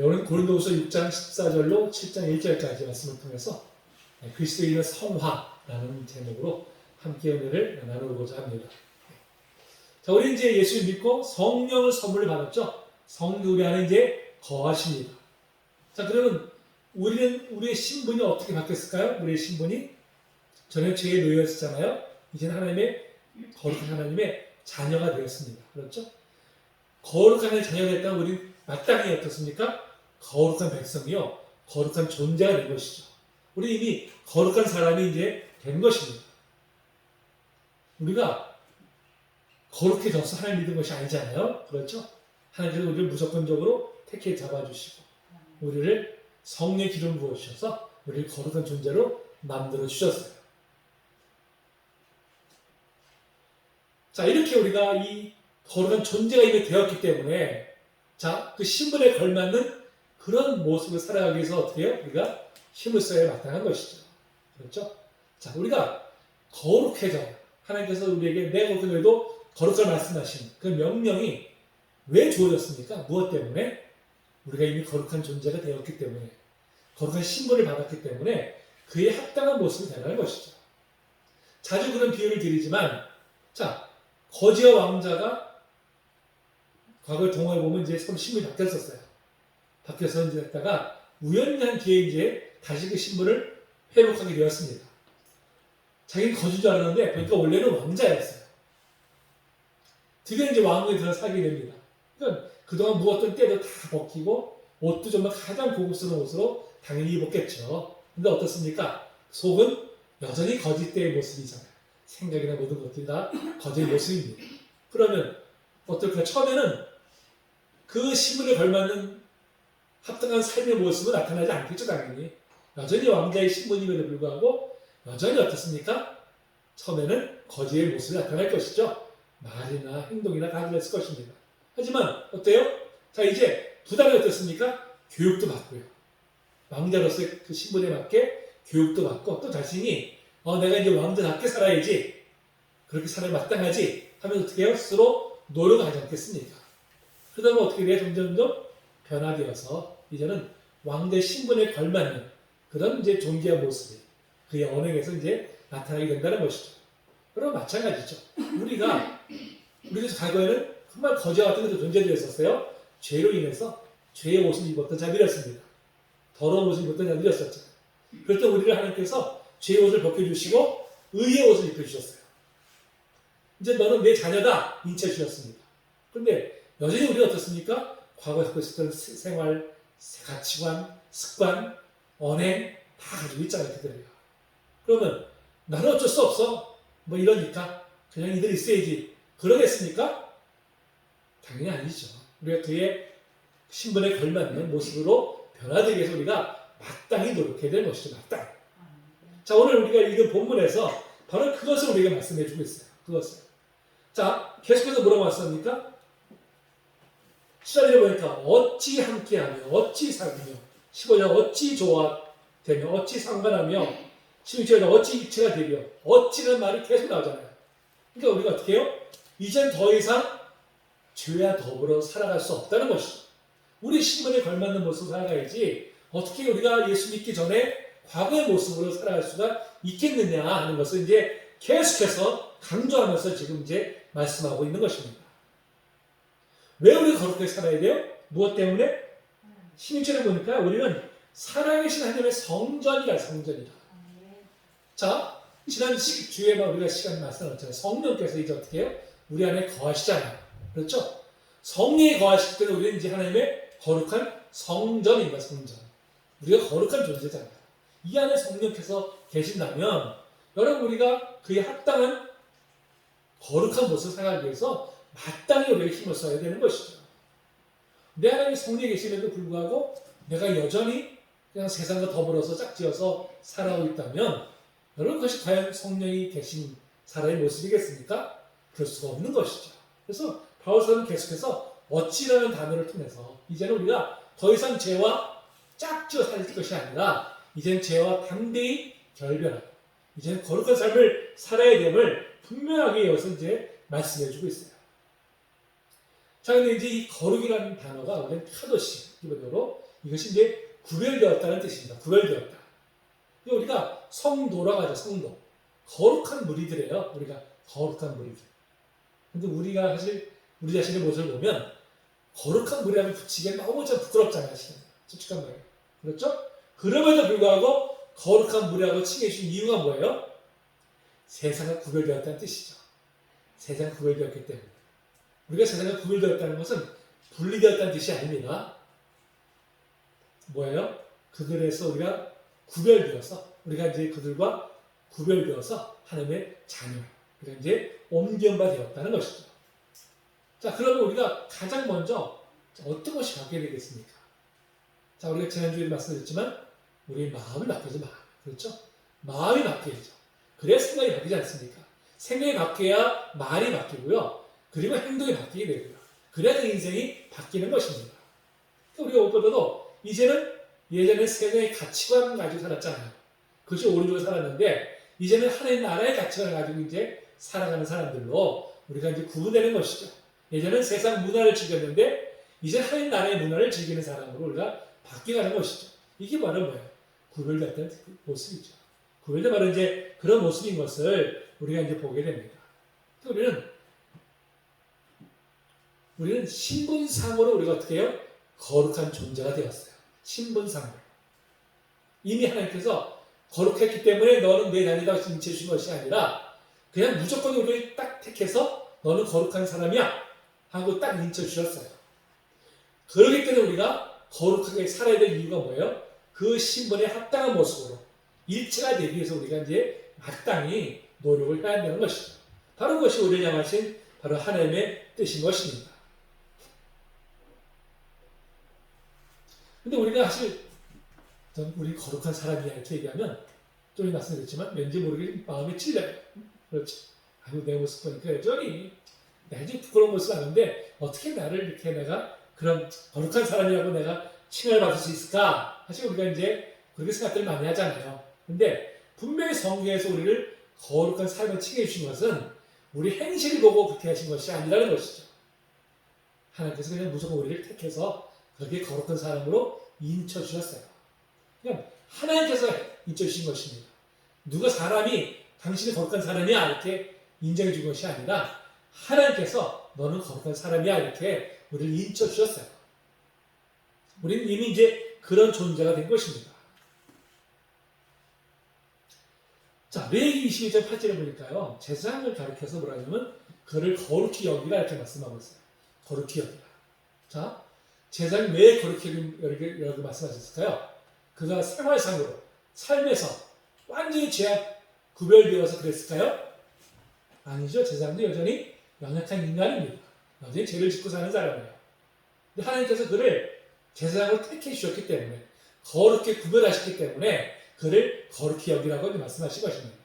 오늘 고린도후서 6장 14절로 7장 1절까지 말씀을 통해서 그리스도인의 성화라는 제목으로 함께 은혜를 나누고자 합니다. 자, 우리 이제 예수를 믿고 성령을 선물을 받았죠. 성령 우리 안에 이제 거하십니다. 자, 그러면 우리의 신분이 어떻게 바뀌었을까요? 우리의 신분이 전에 죄에 놓여있었잖아요. 이제는 거룩한 하나님의 자녀가 되었습니다. 그렇죠? 거룩한 하나님의 자녀가 됐다면 우리 마땅히 어떻습니까? 거룩한 백성이요, 거룩한 존재가 된 것이죠. 우리 이미 거룩한 사람이 이제 된 것입니다. 우리가 거룩해져서 하나님 믿은 것이 아니잖아요. 그렇죠? 하나님께서 우리를 무조건적으로 택해 잡아주시고 우리를 성령의 기름 부어주셔서 우리를 거룩한 존재로 만들어 주셨어요. 자, 이렇게 우리가 이 거룩한 존재가 이미 되었기 때문에 자, 그 신분에 걸맞는 그런 모습을 살아가기 위해서 어떻게 해요? 우리가 힘을 써야 마땅한 것이죠. 그렇죠? 자, 우리가 거룩해져요. 하나님께서 우리에게 내 거룩해도 거룩을 말씀하신 그 명령이 왜 주어졌습니까? 무엇 때문에? 우리가 이미 거룩한 존재가 되었기 때문에, 거룩한 신분을 받았기 때문에 그에 합당한 모습이 되는 것이죠. 자주 그런 비유를 드리지만, 자, 거지와 왕자가 과거의 동화에 보면 이제 서로 신분이 바뀌었었어요. 바뀌어서 이제 했다가 우연한 기회에 이제 다시 그 신분을 회복하게 되었습니다. 자기는 거지인 줄 알았는데 보니까 원래는 왕자였어요. 드디어 이제 왕국에 들어서 살게 됩니다. 그러니까 그동안 묵었던 때도 다 벗기고 옷도 정말 가장 고급스러운 옷으로 당연히 입었겠죠. 근데 어떻습니까? 속은 여전히 거지 때의 모습이잖아요. 생각이나 모든 것들이 다 거지의 모습입니다. 그러면 어떨까? 처음에는 그 신분에 걸맞는 합당한 삶의 모습은 나타나지 않겠죠, 당연히. 여전히 왕자의 신분임에도 불구하고 여전히 어떻습니까? 처음에는 거지의 모습이 나타날 것이죠. 말이나 행동이나 다 그랬을 것입니다. 하지만 어때요? 자, 이제 두 달이 어떻습니까? 교육도 받고요. 왕자로서의 그 신분에 맞게 교육도 받고 또 자신이 내가 이제 왕자답게 살아야지, 그렇게 살아야 마땅하지 하면 어떻게 해요? 스스로 노력하지 않겠습니까? 그러다 보면 어떻게 돼요? 점점 변화되어서 이제는 왕자의 신분에 걸맞는 그런 이제 존귀한 모습이 그의 언행에서 이제 나타나게 된다는 것이죠. 그럼 마찬가지죠. 우리도 과거에는 정말 거지와 같은 존재들이었어요. 죄로 인해서 죄의 옷을 입었던 자들이었습니다. 더러운 옷을 입었던 자들이었었죠. 그럴 때 우리를 하나님께서 죄의 옷을 벗겨주시고 의의 옷을 입혀주셨어요. 이제 너는 내 자녀다 인치해주셨습니다. 그런데 여전히 우리는 어떻습니까? 과거에 갖고 있었던 생활, 가치관, 습관, 언행 다 가지고 있잖아요. 그들이요. 그러면 나는 어쩔 수 없어. 뭐 이러니까 그냥 이들 있어야지. 그러겠습니까? 당연히 아니죠. 우리가 그의 신분에 걸맞는 모습으로 변화되기 위해서 우리가 마땅히 노력해야 될 것이죠. 마땅히. 자, 오늘 우리가 읽은 본문에서 바로 그것을 우리가 말씀해 주고 있어요. 그것을. 자, 계속해서 뭐라고 말씀합니까? 14절에 보니까 어찌 함께하며 어찌 사귀며 15절 어찌 조화되며 어찌 상관하며 16절에 어찌 입체가 되며 어찌라는 말이 계속 나오잖아요. 그러니까 우리가 어떻게 해요? 이젠 더 이상 죄와 더불어 살아갈 수 없다는 것이죠. 우리 신분에 걸맞는 모습으로 살아가야지 어떻게 우리가 예수 믿기 전에 과거의 모습으로 살아갈 수가 있겠느냐 하는 것을 이제 계속해서 강조하면서 지금 이제 말씀하고 있는 것입니다. 왜 우리가 거룩하게 살아야 돼요? 무엇 때문에? 16절에 보니까 우리는 살아계신 하나님의 성전이라. 자, 지난 주에만 우리가 시간 말씀하셨잖아요. 성령께서 이제 어떻게 해요? 우리 안에 거하시잖아요. 그렇죠? 성령이 거하실 때는 우리는 이제 하나님의 거룩한 성전입니다. 성전. 우리가 거룩한 존재잖아요. 이 안에 성령께서 계신다면 여러분 우리가 그에 합당한 거룩한 모습을 살아가기 위해서 마땅히 우리가 힘을 써야 되는 것이죠. 내 안에 성령이 계심에도 불구하고 내가 여전히 그냥 세상과 더불어서 짝지어서 살아오고 있다면 여러분 그것이 과연 성령이 계신 사람의 모습이겠습니까? 그럴 수가 없는 것이죠. 그래서 바울 사도는 계속해서 어찌라는 단어를 통해서 이제는 우리가 더 이상 죄와 짝지어 살 것이 아니라 이제는 죄와 담대히 결별하고 이제는 거룩한 삶을 살아야 됨을 분명하게 여기서 이제 말씀해주고 있어요. 자, 근데 이제 이 거룩이라는 단어가 우리는 카도시, 기본적으로 이것이 이제 구별되었다는 뜻입니다. 구별되었다. 우리가 성도라고 하죠. 성도. 거룩한 무리들이에요. 우리가 거룩한 무리들. 근데 우리가 사실 우리 자신의 모습을 보면 거룩한 무리라면 붙이기엔 너무 좀 부끄럽잖아요. 솔직한 말이에요. 그렇죠? 그럼에도 불구하고 거룩한 무리라고 칭해주신 이유가 뭐예요? 세상과 구별되었다는 뜻이죠. 세상과 구별되었기 때문에. 우리가 세상과 구별되었다는 것은 분리되었다는 뜻이 아닙니다. 뭐예요? 그들에서 우리가 구별되어서, 우리가 이제 그들과 구별되어서 하나님의 자녀, 우리가 이제 옮겨바 되었다는 것이죠. 자, 그러면 우리가 가장 먼저 어떤 것이 바뀌어야 되겠습니까? 자, 우리가 지난주에 말씀드렸지만 우리의 마음이 바뀌어야죠. 마음. 그렇죠? 마음이 바뀌어야죠. 그래야 생각이 바뀌지 않습니까? 생각이 바뀌어야 말이 바뀌고요. 그리고 행동이 바뀌게 되고요. 그래야 그 인생이 바뀌는 것입니다. 그러니까 우리가 무엇보다도 이제는 예전에 세상의 가치관을 가지고 살았잖아요. 그것이 오른쪽으로 살았는데 이제는 하나님 나라의 가치관을 가지고 이제 살아가는 사람들로 우리가 이제 구분되는 것이죠. 예전엔 세상 문화를 즐겼는데 이제 하나님 나라의 문화를 즐기는 사람으로 우리가 바뀌어가는 것이죠. 이게 바로 뭐예요? 구별됐다는 모습이죠. 구별된 바로 이제 그런 모습인 것을 우리가 이제 보게 됩니다. 우리는 신분상으로 우리가 어떻게 해요? 거룩한 존재가 되었어요. 신분상으로. 이미 하나님께서 거룩했기 때문에 너는 내 자녀다 인치해 주신 것이 아니라 그냥 무조건 우리를 딱 택해서 너는 거룩한 사람이야 하고 딱 인치해 주셨어요. 그렇기 때문에 우리가 거룩하게 살아야 될 이유가 뭐예요? 그 신분에 합당한 모습으로 일치가 되기 위해서 우리가 이제 마땅히 노력을 해야 한다는 것이죠. 바로 그것이 우리를 향하신 바로 하나님의 뜻인 것입니다. 근데 우리가 사실 우리 거룩한 사람이야 이렇게 얘기하면 좀 말씀드렸지만 왠지 모르게 마음이 찔려요. 그렇지. 아유 내 모습 보니까 여전히 내가 좀 부끄러운 모습 아는데 어떻게 나를 이렇게 내가 그런 거룩한 사람이라고 내가 칭을 받을 수 있을까? 사실 우리가 이제 그렇게 생각들을 많이 하잖아요. 근데 분명히 성경에서 우리를 거룩한 삶을 칭해 주신 것은 우리 행실을 보고 그렇게 하신 것이 아니라는 것이죠. 하나님께서 그냥 무조건 우리를 택해서 그렇게 거룩한 사람으로 인쳐 주셨어요. 그냥 하나님께서 인쳐 주신 것입니다. 누가 사람이 당신이 거룩한 사람이야 이렇게 인정해 준 것이 아니라 하나님께서 너는 거룩한 사람이야 이렇게 우리를 인쳐 주셨어요. 우리는 이미 이제 그런 존재가 된 것입니다. 자, 레위기 22장 8절에 보니까요. 제사장을 가리켜서 뭐라 하냐면 그를 거룩히 여기라 이렇게 말씀하고 있어요. 거룩히 여기라. 자, 제사장이 왜 거룩히 여기라고 말씀하셨을까요? 그가 생활상으로 삶에서 완전히 죄악 구별되어서 그랬을까요? 아니죠. 제사장도 여전히 연약한 인간입니다. 여전히 죄를 짓고 사는 사람이에요. 근데 하나님께서 그를 제사장으로 택해 주셨기 때문에 거룩히 구별하셨기 때문에 그를 거룩히 여기라고 말씀하신 것입니다.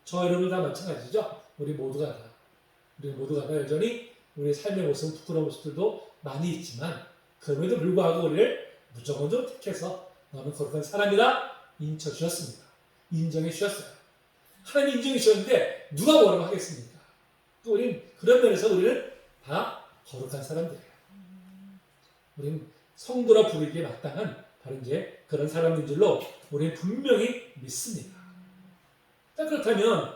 저 여러분 다 마찬가지죠. 우리 모두가 다 여전히 우리의 삶의 모습, 부끄러운 모습들도 많이 있지만 그럼에도 불구하고 우리를 무조건적으로 택해서 너는 거룩한 사람이다 인쳐 주셨습니다. 인정해 주셨어요. 하나님이 인정해 주셨는데 누가 뭐라고 하겠습니까? 또 우리는 그런 면에서 우리는 다 거룩한 사람들이에요. 우리는 성도라 부르기에 마땅한 바로 이제 그런 사람인 줄로 우리는 분명히 믿습니다. 자, 그렇다면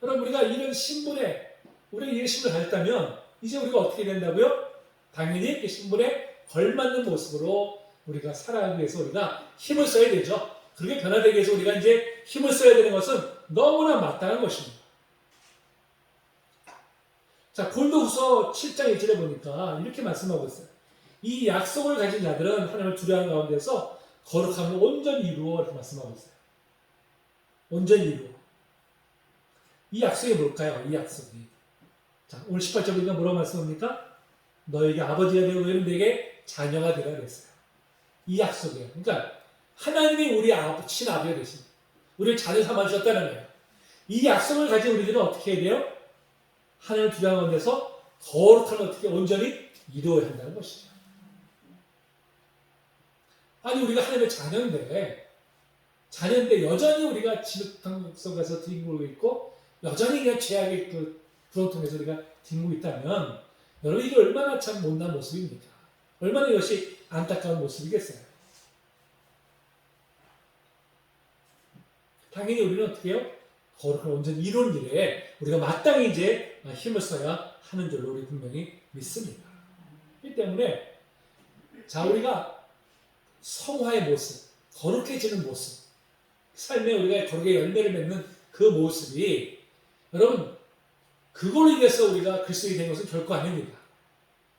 여러분 우리가 이런 신분에 우리가 이런 신분을 가졌다면 이제 우리가 어떻게 된다고요? 당연히 그 신분에 걸맞는 모습으로 우리가 살아가기 위해서 우리가 힘을 써야 되죠. 그렇게 변화되기 위해서 우리가 이제 힘을 써야 되는 것은 너무나 마땅한 것입니다. 자, 고린도후서 7장 1절에 보니까 이렇게 말씀하고 있어요. 이 약속을 가진 자들은 하나님을 두려워하는 가운데서 거룩함을 온전히 이루어 이렇게 말씀하고 있어요. 온전히 이루어. 이 약속이 뭘까요? 이 약속이. 자, 오늘 18절 보니까 뭐라고 말씀합니까? 너에게 아버지가 되고 너희는 내게 자녀가 되라 그랬어요. 이 약속이에요. 그러니까 하나님이 우리 친아버지가 되신 우리를 자녀 삼아주셨다는 거예요. 이 약속을 가진 우리들은 어떻게 해야 돼요? 하나님을 두려워하는 데서 거룩함을 어떻게 온전히 이루어야 한다는 것이죠. 아니 우리가 하나님의 자녀인데 여전히 우리가 지옥탕 속에서 뒹굴고 있고 여전히 그냥 죄악의 그 구렁텅이에서 우리가 뒹굴고 있다면 여러분 이게 얼마나 참 못난 모습입니까? 얼마나 이것이 안타까운 모습이겠어요. 당연히 우리는 어떻게 해요? 거룩한 온전히 이룬 일에 우리가 마땅히 이제 힘을 써야 하는 줄로 우리 분명히 믿습니다. 이 때문에 자, 우리가 성화의 모습, 거룩해지는 모습, 삶에 우리가 거룩의 열매를 맺는 그 모습이 여러분 그걸로 인해서 우리가 그리스도인이 된 것은 결코 아닙니다.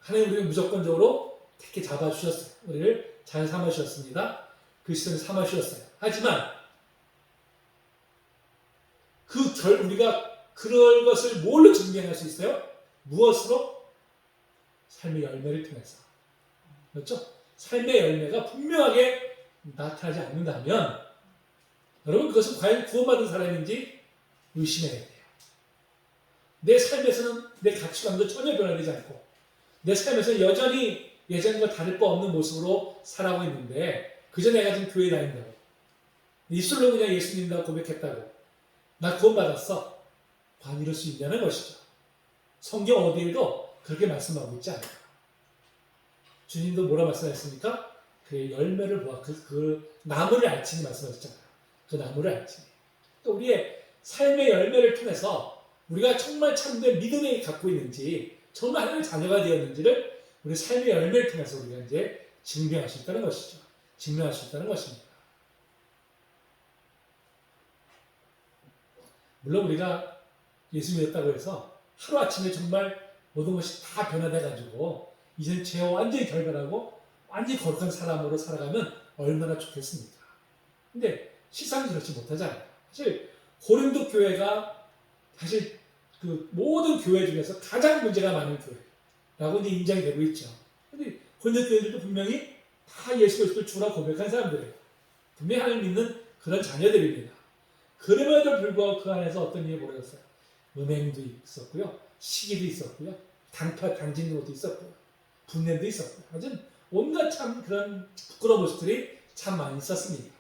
하나님 우리를 무조건적으로 택해 잡아주셨어요. 우리를 잘 삼아주셨습니다. 그리스도인 삼아주셨어요. 하지만 우리가 그럴 것을 뭘로 증명할 수 있어요? 무엇으로? 삶의 열매를 통해서. 그렇죠? 삶의 열매가 분명하게 나타나지 않는다면 여러분 그것은 과연 구원받은 사람인지 의심해야 돼요. 내 삶에서는 내 가치관도 전혀 변화되지 않고 내 삶에서는 여전히 예전과 다를 바 없는 모습으로 살아가고 있는데 그저 내가 지금 교회 다닌다고 입술로 그냥 예수 믿는다고 고백했다고 나 구원받았어. 과연 이럴 수 있냐는 것이죠. 성경 어디에도 그렇게 말씀하고 있지 않아요. 주님도 뭐라 말씀하셨습니까? 그의 열매를 보아 그 나무를 알지니 말씀하셨잖아요. 그 나무를 알지니. 또 우리의 삶의 열매를 통해서 우리가 정말 참된 믿음을 갖고 있는지 정말 하나님의 자녀가 되었는지를 우리 삶의 열매를 통해서 우리가 이제 증명할 수 있다는 것이죠. 증명할 수 있다는 것입니다. 물론 우리가 예수 믿었다고 해서 하루아침에 정말 모든 것이 다 변화돼가지고 이제는 죄와 완전히 결별하고 완전히 거룩한 사람으로 살아가면 얼마나 좋겠습니까? 근데 실상 그렇지 못하잖아요. 사실 고린도 교회가 사실 그 모든 교회 중에서 가장 문제가 많은 교회라고 이제 인정이 되고 있죠. 근데 고린도 교회들도 분명히 다 예수 그리스도를 주라 고백한 사람들이에요. 분명히 하나님 믿는 그런 자녀들입니다. 그럼에도 불구하고 그 안에서 어떤 일이 벌어졌어요. 음행도 있었고요. 시기도 있었고요. 당짓는 것도 있었고요. 분냄도 있었고요. 아주 온갖 참 그런 부끄러운 모습들이 참 많이 있었습니다.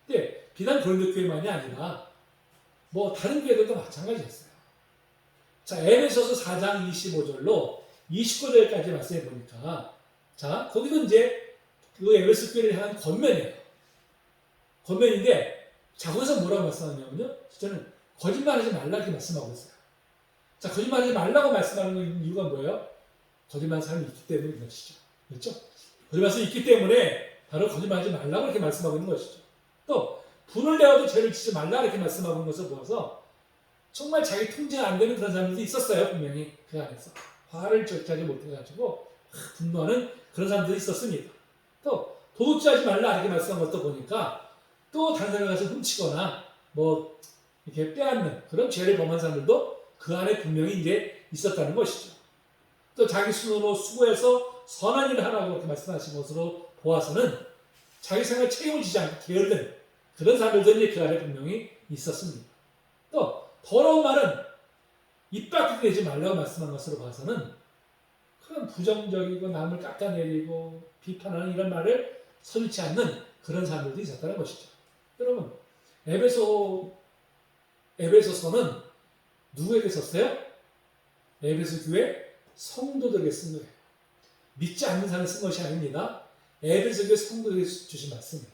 근데 비단 고린도 교회만이 아니라 뭐 다른 교회들도 마찬가지였어요. 자, 에베소서 4장 25절로 29절까지 말씀해 보니까 자, 거기도 이제 그 에베소 교회를 향한 권면이에요. 권면인데 자, 거기서 뭐라고 말씀하냐면요. 저는 거짓말하지 말라 이렇게 말씀하고 있어요. 자, 거짓말하지 말라고 말씀하는 이유가 뭐예요? 거짓말하는 사람이 있기 때문인 것이죠. 그렇죠? 거짓말하는 사람이 있기 때문에 바로 거짓말하지 말라고 이렇게 말씀하고 있는 것이죠. 또 분을 내어도 죄를 짓지 말라 이렇게 말씀하고 있는 것을 보아서 정말 자기 통제가 안 되는 그런 사람들이 있었어요. 분명히 그 안에서. 화를 절제하지 못해가지고 분노하는 그런 사람들이 있었습니다. 또 도둑질하지 말라 이렇게 말씀한 것도 보니까 또 다른 사람에 가서 훔치거나 뭐 이렇게 빼앗는 그런 죄를 범한 사람들도 그 안에 분명히 이제 있었다는 것이죠. 또 자기 손으로 수고해서 선한 일을 하라고 이렇게 말씀하신 것으로 보아서는 자기 생활 책임을 지지 않고 게으른 그런 사람들도 이제 그 안에 분명히 있었습니다. 또 더러운 말은 입 밖에 내지 말라고 말씀한 것으로 봐서는 그런 부정적이고 남을 깎아내리고 비판하는 이런 말을 서슴지 않는 그런 사람들도 있었다는 것이죠. 여러분, 에베소서는 누구에게 썼어요? 에베소 교회 성도들에게 쓴 거예요. 믿지 않는 사람이 쓴 것이 아닙니다. 에베소 교회 성도들에게 주신 말씀이에요.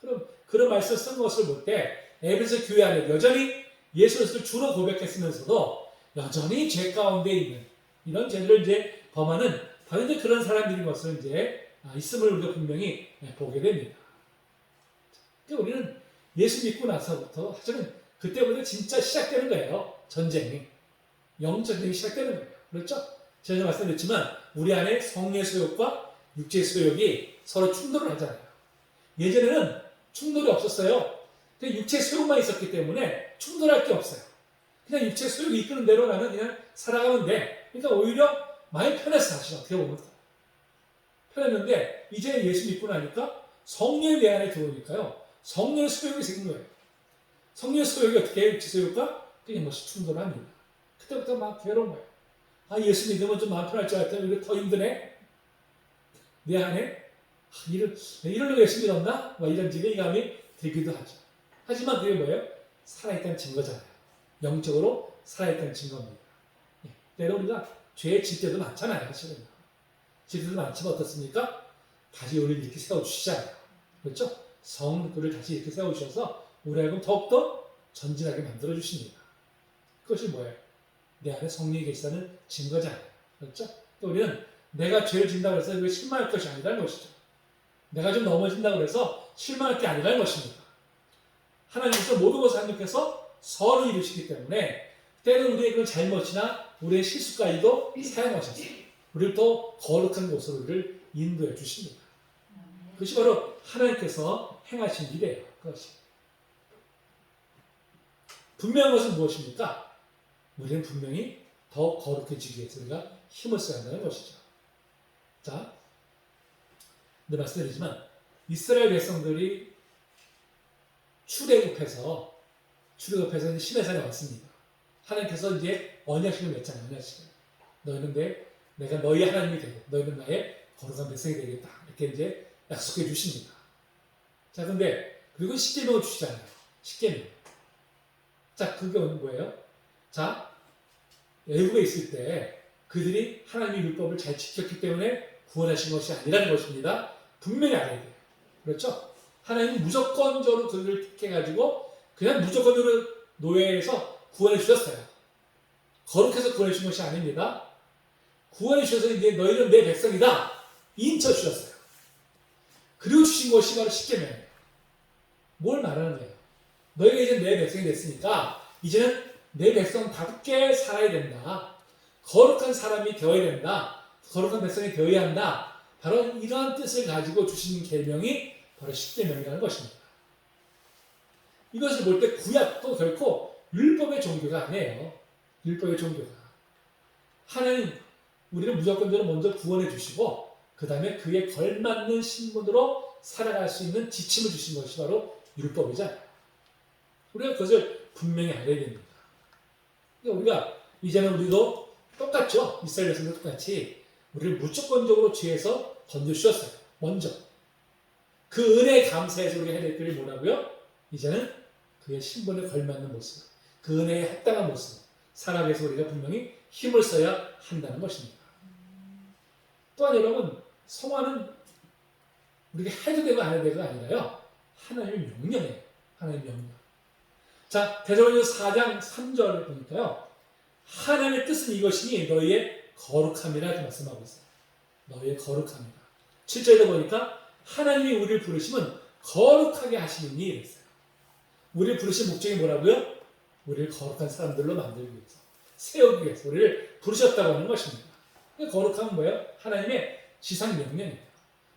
그럼 그런 말씀을 쓴 것을 볼 때 에베소 교회 안에 여전히 예수 그리스도를 주로 고백했으면서도 여전히 죄 가운데 있는 이런 죄들을 이제 범하는 바로 이제 그런 사람들인 것을 이제 있음을 우리가 분명히 보게 됩니다. 그러니까 우리는 예수 믿고 나서부터 사실은 그때부터 진짜 시작되는 거예요. 전쟁이. 영전쟁이 시작되는 거예요. 그렇죠? 제가 말씀드렸지만 우리 안에 성의 소욕과 육체의 소욕이 서로 충돌을 하잖아요. 예전에는 충돌이 없었어요. 육체의 소욕만 있었기 때문에 충돌할 게 없어요. 그냥 육체의 소욕이 이끄는 대로 나는 그냥 살아가면 돼. 그러니까 오히려 많이 편했어. 사실 어떻게 보면. 편했는데 이제 예수 믿고 나니까 성령이 내 안에 들어오니까요. 성령의 소욕이 생긴 거예요. 성령의 소욕이 어떻게 해요? 육체 소욕과 끊임없이 충돌합니다. 그때부터 막 괴로운 거예요. 아, 예수 믿으면 좀 마음 편할 줄 알았더니 이거 더 힘드네. 내 안에 이러려고 예수 믿었나? 이런 지배감이 들기도 하죠. 하지만 그게 뭐예요? 살아있다는 증거잖아요. 영적으로 살아있다는 증거입니다. 때로 우리가 죄에 질 때도 많잖아요. 사실은. 지리도 많지만 어떻습니까? 다시 우리를 이렇게 세워주시잖아요. 그렇죠? 성도를 다시 이렇게 세우셔서 우리 하여금 더욱더 전진하게 만들어주십니다. 그것이 뭐예요? 내 안에 성령이 계시다는 증거잖아요. 그렇죠? 또 우리는 내가 죄를 짓는다고 해서 그게 실망할 것이 아니라는 것이죠. 내가 좀 넘어진다고 해서 실망할 게 아니라는 것입니다. 하나님께서 모든 것을 합력해서 선을 이루시기 때문에 때는 우리의 그런 잘못이나 우리의 실수까지도 사용하셔서 우리를 또 거룩한 곳으로 우리를 인도해 주십니다. 그것이 바로 하나님께서 행하신 일이에요. 그것이. 분명한 것은 무엇입니까? 우리는 분명히 더 거룩해지기 위해서 우리가 힘을 써야 한다는 것이죠. 자, 근데 말씀드리지만 이스라엘 백성들이 출애굽해서 이제 시내산에 왔습니다. 하나님께서 이제 언약식을 맺잖아요. 언약식을. 너희는 내가 너희 하나님이 되고 너희는 나의 거룩한 백성이 되겠다. 이렇게 이제 약속해 주십니다. 자, 근데 그리고 십계명을 주시잖아요. 십계명. 자, 그게 뭐예요? 자, 애국에 있을 때 그들이 하나님의 율법을 잘 지켰기 때문에 구원하신 것이 아니라는 것입니다. 분명히 알아야 돼요. 그렇죠? 하나님은 무조건적으로 그들을 택해가지고 그냥 무조건적으로 노예에서 구원해 주셨어요. 거룩해서 구원해 주신 것이 아닙니다. 구원해 주셔서 이제 너희는 내 백성이다. 인쳐 주셨어요. 그리고 주신 것이 바로 십계명이에요. 뭘 말하는 거예요? 너희가 이제 내 백성이 됐으니까 이제는 내 백성답게 살아야 된다. 거룩한 사람이 되어야 된다. 거룩한 백성이 되어야 한다. 바로 이러한 뜻을 가지고 주신 계명이 바로 십계명이라는 것입니다. 이것을 볼 때 구약도 결코 율법의 종교가 아니에요. 율법의 종교가. 하나님 우리를 무조건적으로 먼저 구원해 주시고 그 다음에 그에 걸맞는 신분으로 살아갈 수 있는 지침을 주신 것이 바로 율법이잖아요. 우리가 그것을 분명히 알아야 됩니다. 그러니까 우리가 이제는 우리도 똑같죠. 이스라엘 백성도 똑같이 우리를 무조건적으로 죄에서 건져주셨어요. 먼저. 그 은혜에 감사해서 우리가 해야 될 일이 뭐라고요? 이제는 그의 신분에 걸맞는 모습, 그 은혜에 합당한 모습 살아가기 위해서 우리가 분명히 힘을 써야 한다는 것입니다. 또한 여러분, 성화는 우리가 해도 되고 안 해도 되고가 아니라요. 하나님의 명령이에요. 하나님의 명령. 자, 데살로니가서 4장 3절을 보니까요. 하나님의 뜻은 이것이니 너희의 거룩함이라 이렇게 말씀하고 있어요. 너희의 거룩함이라. 7절에 보니까 하나님이 우리를 부르심은 거룩하게 하시느니 이랬어요. 우리를 부르신 목적이 뭐라고요? 우리를 거룩한 사람들로 만들기 위해서, 세우기 위해서 우리를 부르셨다고 하는 것입니다. 거룩함은 뭐예요? 하나님의 지상 명령입니다.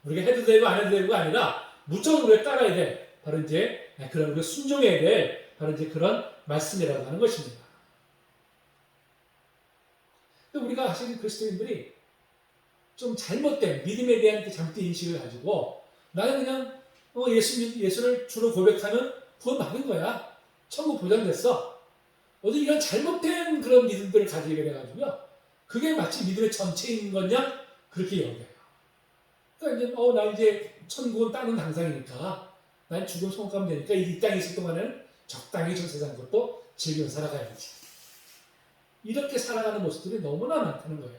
우리가 해도 되고 안 해도 되고가 아니라 무조건 우리가 따라야 돼. 바로 이제 그런 우리가 순종해야 될 바로 이제 그런 말씀이라고 하는 것입니다. 우리가 사실 그리스도인들이 좀 잘못된 믿음에 대한 잘못된 인식을 가지고 나는 그냥 예수를 주로 고백하면 구원 받은 거야. 천국 보장됐어. 어디 이런 잘못된 그런 믿음들을 가지게 돼가지고요. 그게 마치 믿음의 전체인 거냐? 그렇게 여겨요. 그러니까 이제 나 이제 천국은 따는 당상이니까 난 죽음 성공하면 되니까 이 땅에 있을 동안에는 적당히 저 세상 것도 즐기며 살아가야지. 이렇게 살아가는 모습들이 너무나 많다는 거예요.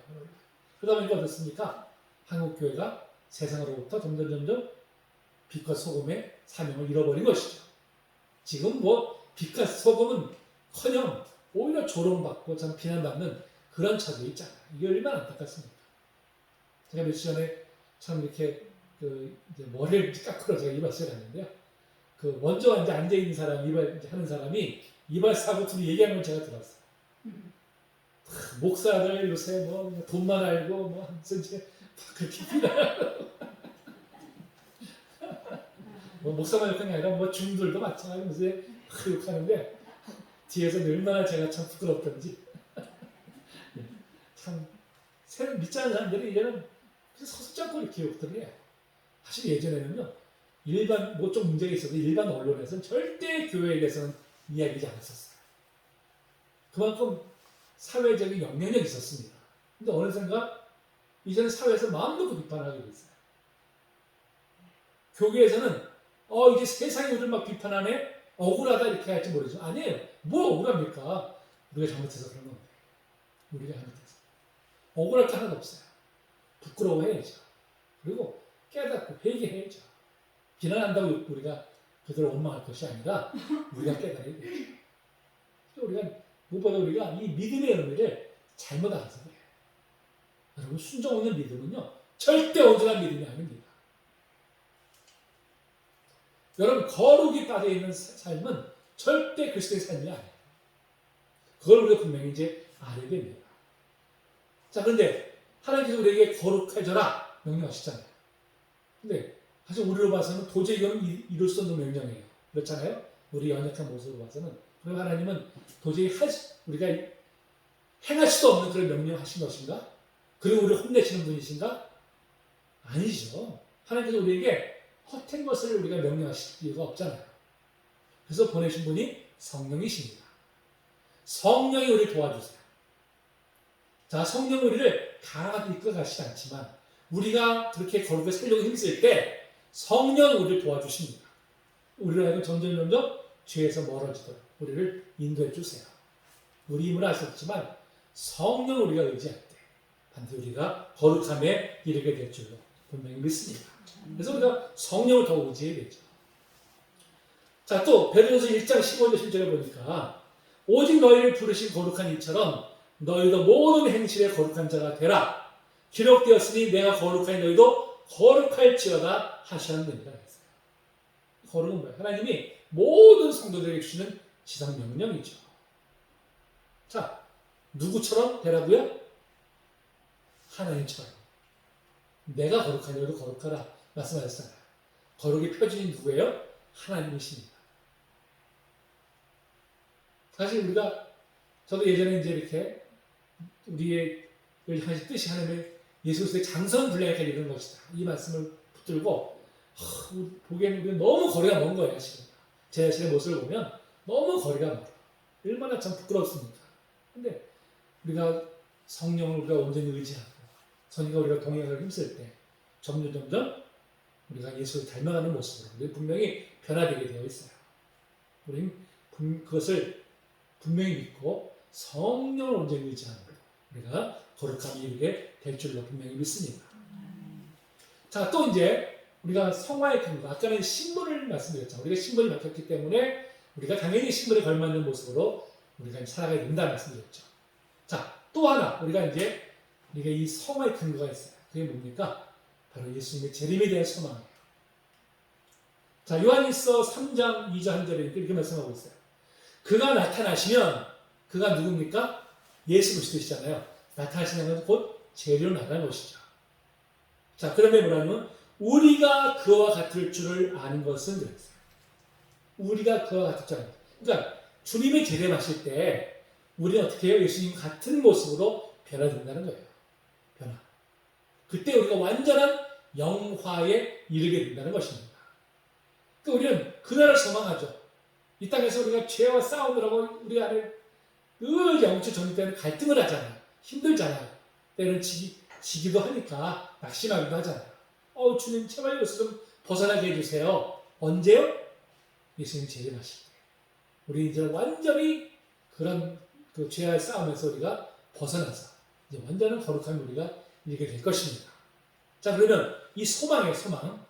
그러다 보니까 어떻습니까? 한국교회가 세상으로부터 점점 빛과 소금의 사명을 잃어버린 것이죠. 지금 빛과 소금은 커녕 오히려 조롱받고 참 비난받는 그런 처지에 있잖아요. 이게 얼마나 안타깝습니까? 제가 며칠 전에 참 이렇게 이제 머리를 깎으러 제가 이발소에 갔는데요. 먼저 이제 앉아있는 사람, 하는 사람이 이발사하고 둘이 얘기하는 걸 제가 들었어요. 목사들 요새 돈만 알고 하면서 이제 그렇게 비난하고 목사만 욕하는 게 아니라 중들도 마찬가지로 욕하는데 뒤에서 얼마나 제가 참 부끄럽던지 참 믿지 않는 사람들이 이제는 서서 잡고 이렇게 욕들을 해요. 사실 예전에는요 일반 좀 문제가 있어도 일반 언론에서는 절대 교회에 대해서는 이야기하지 않았었어요. 그만큼 사회적인 영향력이 있었습니다. 근데 어느샌가 이제는 사회에서 마음 놓고 비판하게 됐어요. 교계에서는 이제 세상이 우리를 막 비판하네? 억울하다 이렇게 할지 모르죠. 아니에요. 뭘 억울합니까? 우리가 잘못해서 그런 건데. 우리가 잘못해서. 억울할 게 하나도 없어요. 부끄러워해야죠. 그리고 깨닫고 회개해야죠. 비난한다고 우리가 그들을 원망할 것이 아니라 우리가 깨달아야 되죠. 우리가 무엇보다 우리가 이 믿음의 의미를 잘못 알아서 그래요. 여러분 순종 없는 믿음은요 절대 온전한 믿음이 아닙니다. 여러분 거룩이 빠져있는 삶은 절대 그리스도의 삶이 아니에요. 그걸 우리가 분명히 이제 알아야 됩니다. 자, 그런데 하나님께서 우리에게 거룩해져라 명령하시잖아요. 근데 사실 우리로 봐서는 도저히 이건 이룰 수 없는 명령이에요. 그렇잖아요? 우리 연약한 모습으로 봐서는. 그럼 하나님은 도저히 우리가 행할 수도 없는 그런 명령을 하신 것인가? 그리고 우리를 혼내시는 분이신가? 아니죠. 하나님께서 우리에게 허튼 것을 우리가 명령하실 이유가 없잖아요. 그래서 보내신 분이 성령이십니다. 성령이 우리를 도와주세요. 자, 성령이 우리를 강하게 이끌어가시지 않지만 우리가 그렇게 거룩하게 살려고 힘쓸 때 성령이 우리를 도와주십니다. 우리를 하여금 점점 죄에서 멀어지도록 우리를 인도해 주세요. 우리 힘을 하셨지만 성령을 우리가 의지할 때 반드시 우리가 거룩함에 이르게 될 줄로 분명히 믿습니다. 그래서 우리가 성령을 더 의지해야 되죠. 자, 또 베드로서 1장 15절 10절에 보니까 오직 너희를 부르신 거룩한 이처럼 너희도 모든 행실에 거룩한 자가 되라. 기록되었으니 내가 거룩하니 너희도 거룩할지어다 하셨느니라 했어요. 거룩은 뭐예요? 하나님이 모든 성도들에게 주시는 지상 명령이죠. 자, 누구처럼 되라고요? 하나님처럼. 내가 거룩하니 너희도 거룩하라 말씀하셨잖아요. 거룩의 표준이 누구예요? 하나님이십니다. 사실 저도 예전에 이제 이렇게 우리의 하신 뜻이 하나님의 예수 그리스도의 장성분량에까지 이르는 것이다. 이 말씀을 붙들고 보기에는 우리는 너무 거리가 먼 거예요. 지금 제 자신의 모습을 보면 너무 거리가 멀어. 얼마나 참 부끄럽습니까? 근데 우리가 성령을 우리가 온전히 의지하고 성령과 우리가 동행하기 힘쓸 때 점점 우리가 예수를 닮아가는 모습으로 우리 분명히 변화되게 되어 있어요. 우리는 그것을 분명히 믿고 성령을 온전히 의지하는 거예요. 우리가 거룩함에 이르게 될 줄로 분명히 믿습니다. 자, 또 이제 우리가 성화의 근거, 아까는 신분을 말씀드렸죠. 우리가 신분이 바뀌었기 때문에 우리가 당연히 신분에 걸맞는 모습으로 우리가 살아가야 된다 말씀드렸죠. 자, 또 하나 우리가 이 성화의 근거가 있어요. 그게 뭡니까? 바로 예수님의 재림에 대한 소망이에요. 자, 요한일서 3장 2절 1절에 이렇게 말씀하고 있어요. 그가 나타나시면 그가 누굽니까? 예수 그리스도시잖아요. 나타나시는 것은 곧 재림으로 나가는 것이죠. 자, 그런데 뭐라면 우리가 그와 같을 줄을 아는 것은 그랬어요. 우리가 그와 같을 줄 아는 것. 그러니까 주님의 재림하실 때 우리는 어떻게 해요? 예수님 같은 모습으로 변화된다는 거예요. 변화. 그때 우리가 완전한 영화에 이르게 된다는 것입니다. 그러니까 우리는 그날을 소망하죠. 이 땅에서 우리가 죄와 싸우느라고 우리 안에 늘 영적 정리 때문에 갈등을 하잖아요. 힘들잖아요. 때는 지기도 하니까 낙심하기도 하잖아요. 주님 제발 이것을 좀 벗어나게 해주세요. 언제요? 예수님 재림하실 때. 우리 이제 완전히 그런 그 죄와의 싸움에서 우리가 벗어나서 이제 완전한 거룩한 우리가 이르게 될 것입니다. 자, 그러면 이 소망이에요, 소망.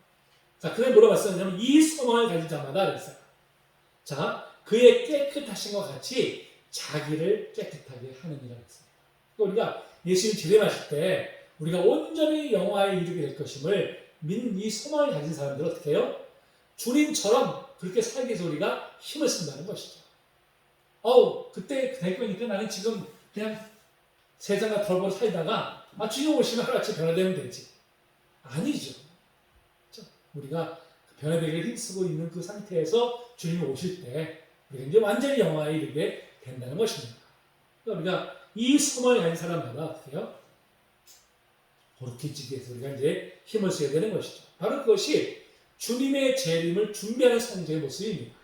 자, 그래 뭐라고 말씀하냐면 이 소망을 가진 자마다 그랬어요. 자, 그의 깨끗하신 것 같이 자기를 깨끗하게 하느니라 했습니다. 그러니까 우리가 예수님 재림하실 때 우리가 온전히 영화에 이르게 될 것임을 믿는 이 소망을 가진 사람들은 어떻게 해요? 주님처럼 그렇게 살기 위해서 우리가 힘을 쓴다는 것이죠. 그때 될 거니까 나는 지금 그냥 세상과 덜벌 살다가 주님 오시면 하루아침에 변화되면 되지. 아니죠. 우리가 변화되기를 힘쓰고 있는 그 상태에서 주님이 오실 때 우리가 이제 완전히 영화에 이르게 된다는 것입니다. 그러니까 우리가 이 소망을 가진 사람마다 어떻게 해요? 거룩해지기 위해서 우리가 이제 힘을 써야 되는 것이죠. 바로 그것이 주님의 재림을 준비하는 성도의 모습입니다.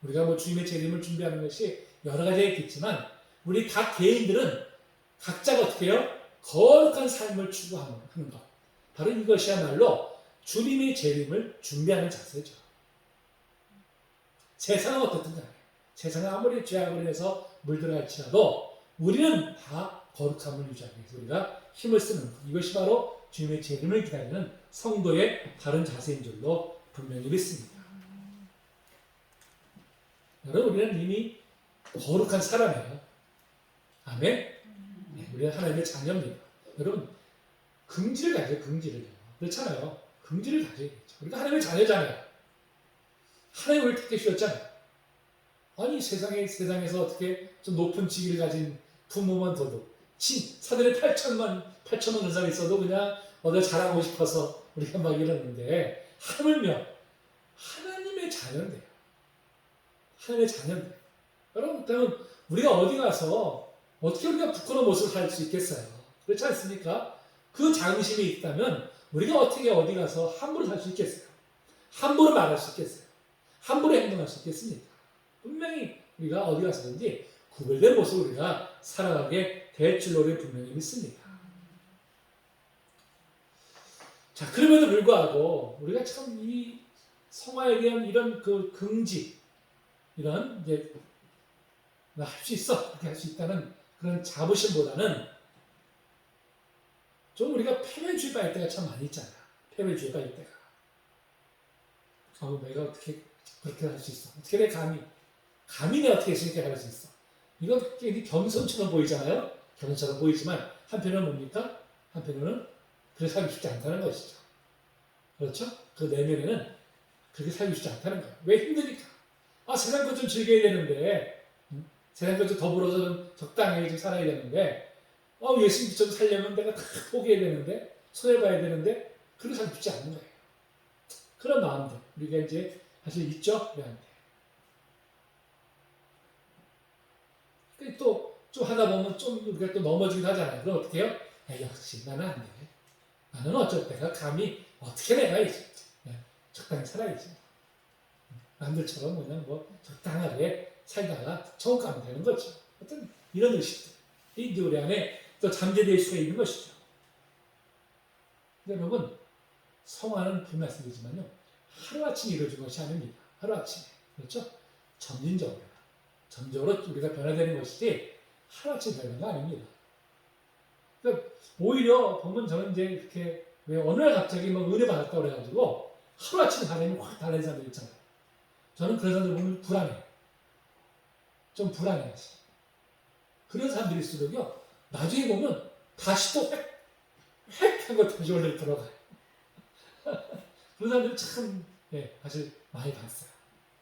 우리가 주님의 재림을 준비하는 것이 여러 가지가 있겠지만 우리 각 개인들은 각자가 어떻게 해요? 거룩한 삶을 추구하는 것. 바로 이것이야말로 주님의 재림을 준비하는 자세죠. 세상은 어떻든 간에 세상은 아무리 죄악으로 해서 물들어갈지라도 우리는 다 거룩함을 유지하기 위해서 우리가 힘을 쓰는 것. 이것이 바로 주님의 재림을 기다리는 성도의 바른 자세인 줄로 분명히 믿습니다. 여러분, 우리는 이미 거룩한 사람이에요. 아멘? 네, 우리는 하나님의 자녀입니다. 여러분, 긍지를 가져요, 긍지를요. 그렇잖아요. 긍지를 가져야겠죠. 우리가 하나님의 자녀잖아요. 하나님 우리를 택해 주셨잖아요. 아니, 세상에서 어떻게 좀 높은 직위를 가진 부모만 둬도, 사들의 8천만 의사가 있어도 그냥 어디 자라고 싶어서 우리가 막 이러는데, 하물며 하나님의 자녀인데요. 하나님의 자녀인데. 여러분, 그러면 우리가 어디 가서 어떻게 우리가 부끄러운 모습을 할 수 있겠어요? 그렇지 않습니까? 그 자긍심이 있다면 우리가 어떻게 어디 가서 함부로 살 수 있겠어요? 함부로 말할 수 있겠어요? 함부로 행동할 수 있겠습니까? 분명히 우리가 어디 가서든지 구별된 모습으로 우리가 살아가게 될 줄로 우리 분명히 믿습니다. 자, 그럼에도 불구하고 우리가 참 이 성화에 대한 이런 그 긍지, 이런 이제 나 할 수 있어, 이렇게 할 수 있다는 그런 자부심보다는 좀 우리가 패배주의 빠질 때가 참 많이 있잖아. 패배주의 빠질 때가. 내가 어떻게 그렇게 할 수 있어? 어떻게 내 감히 내가 어떻게 이렇게 할 수 있어? 이건 겸손처럼 보이잖아요. 겸손처럼 보이지만 한편으로는 뭡니까? 한편으로는 그렇게 살기 쉽지 않다는 것이죠. 그렇죠? 그 내면에는 그렇게 살기 쉽지 않다는 거예요. 왜 힘드니까? 세상 것 좀 즐겨야 되는데, 세상 것 좀 더불어서 좀 적당하게 좀 살아야 되는데, 예수님 좀 살려면 내가 다 포기해야 되는데, 손해봐야 되는데, 그렇게 살기 쉽지 않는 거예요. 그런 마음들, 우리가 이제 사실 있죠? 우리한테. 또, 좀 하다 보면 좀 우리가 또 넘어지기도 하잖아요. 그럼 어떻게 해요? 역시 나는 안 돼. 나는 어쩔 때가 감히 어떻게 내가 이제 적당히 살아야지. 남들처럼 그냥 적당하게 살다가 처음 가면 되는 거죠. 어떤 이런 의식들. 이제 우리 안에 또 잠재될 수가 있는 것이죠. 여러분, 성화는 분명 말씀드리지만요. 하루아침에 이루어진 것이 아닙니다. 하루아침에. 그렇죠? 점진적으로 우리가 변화되는 것이지 하루아침에 변하는 거 아닙니다. 그러니까 오히려 보면 저는 이제 이렇게 왜 어느 날 갑자기 은혜 받았다고 그래가지고 하루아침에 하나님이 확 달라진 사람들 있잖아요. 저는 그런 사람들 보면 불안해요. 좀 불안해요. 그런 사람들일수록요, 나중에 보면 다시 또 획 하고 다시 원래 들어가요. 그런 사람들 참, 사실 많이 봤어요.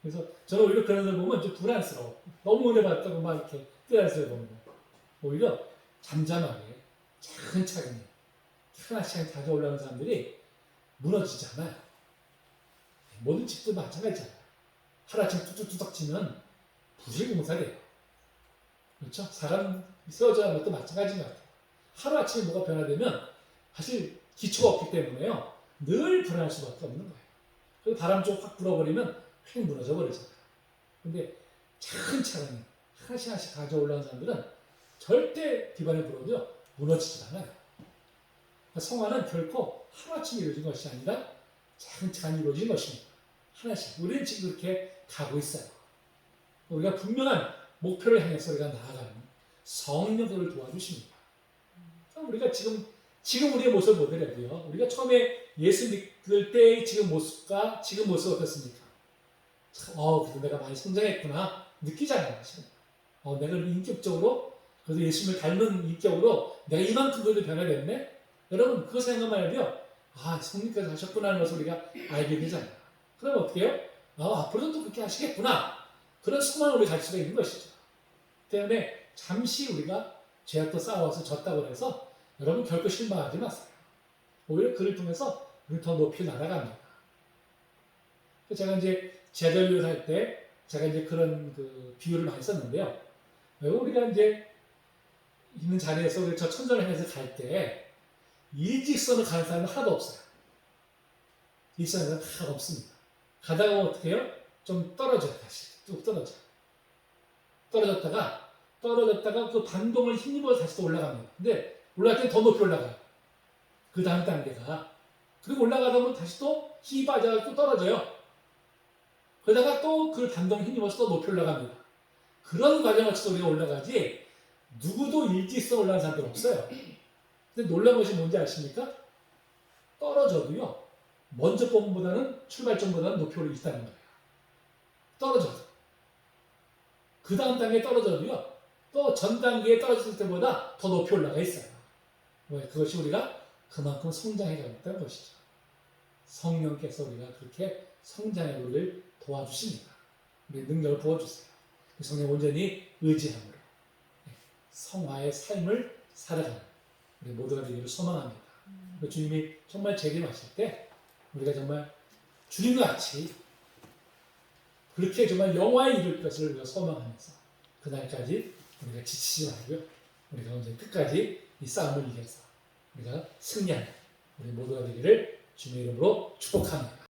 그래서 저는 오히려 그런 사람들 보면 좀 불안스러워. 너무 은혜 받았다고 막 이렇게 뜨안스러워 보는 거예요. 오히려 잠잠하게, 차근차근히, 하나씩 다시 올라오는 사람들이 무너지지 않아요. 모든 집도 마찬가지잖아요. 하루아침 뚝뚝뚝 치면 부실공사돼요. 그렇죠? 사람 세워져가는 것도 마찬가지인 것 같아요. 하루아침에 뭐가 변화되면 사실 기초가 없기 때문에요. 늘 불안할 수밖에 없는 거예요. 그리고 바람 좀 확 불어버리면 휙 무너져 버리잖아요. 근데 차근차근히 하나씩 가져 올라온 사람들은 절대 비바람이 불어도 무너지지 않아요. 그러니까 성화는 결코 하루아침에 이루어진 것이 아니라 차근차근히 이루어진 것입니다. 하나씩. 우리는 지금 그렇게 가고 있어요. 우리가 분명한 목표를 향해서 우리가 나아가는 성령을 도와주십니다. 우리가 지금 우리의 모습을 보더라도요. 우리가 처음에 예수 믿을 때의 지금 모습과 지금 모습 어떻습니까? 그래도 내가 많이 성장했구나. 느끼잖아요. 내가 인격적으로, 그래도 예수님을 닮은 인격으로 내가 이만큼 그래도 변화됐네? 여러분, 그거 생각만 해도요. 성령께서 하셨구나 하는 것을 우리가 알게 되잖아요. 그럼 어떻게 해요? 앞으로도 또 그렇게 하시겠구나. 그런 소망을 우리가 갈 수가 있는 것이죠. 때문에 잠시 우리가 죄와 또 싸워서 졌다고 해서 여러분 결코 실망하지 마세요. 오히려 그를 통해서 우리를 더 높이 날아갑니다. 제가 이제 제자교를 할 때 제가 이제 그런 그 비유를 많이 썼는데요. 우리가 이제 있는 자리에서 우리 저 천전을 향해서 갈 때 일직선을 가는 사람은 하나도 없어요. 일직선은 다 없습니다. 가다가 어떻게 해요? 좀 떨어져요. 다시 뚝 떨어졌다가 그 반동을 힘입어서 다시 또 올라갑니다. 근데 올라갈 때 더 높이 올라가요. 그 다음 단계가. 그리고 올라가다 보면 다시 또 힘이 빠져서 또 떨어져요. 그러다가 또 그 반동을 힘입어서 또 높이 올라갑니다. 그런 과정을 거쳐서 우리가 올라가지 누구도 일직선 올라가는 사람들 없어요. 근데 놀라운 것이 뭔지 아십니까? 떨어져도요. 먼저 번보다는 출발점보다는 높이 올리고 있다는 거예요. 떨어져도. 그 다음 단계에 떨어져도요. 또 전 단계에 떨어졌을 때보다 더 높이 올라가 있어요. 왜? 그것이 우리가 그만큼 성장해 가겠다는 것이죠. 성령께서 우리가 그렇게 성장해 우리를 도와주십니다. 우리 능력을 부어주세요. 성령 온전히 의지함으로 성화의 삶을 살아가는 우리 모두가 되기를 소망합니다. 주님이 정말 재림하실 때 우리가 정말 주님과 같이 그렇게 정말 영화에 이룰 것을 우리가 소망하면서 그날까지 우리가 지치지 말고요. 우리가 언제 끝까지 이 싸움을 이겨서 우리가 승리하는 우리 모두가 되기를 주님의 이름으로 축복합니다.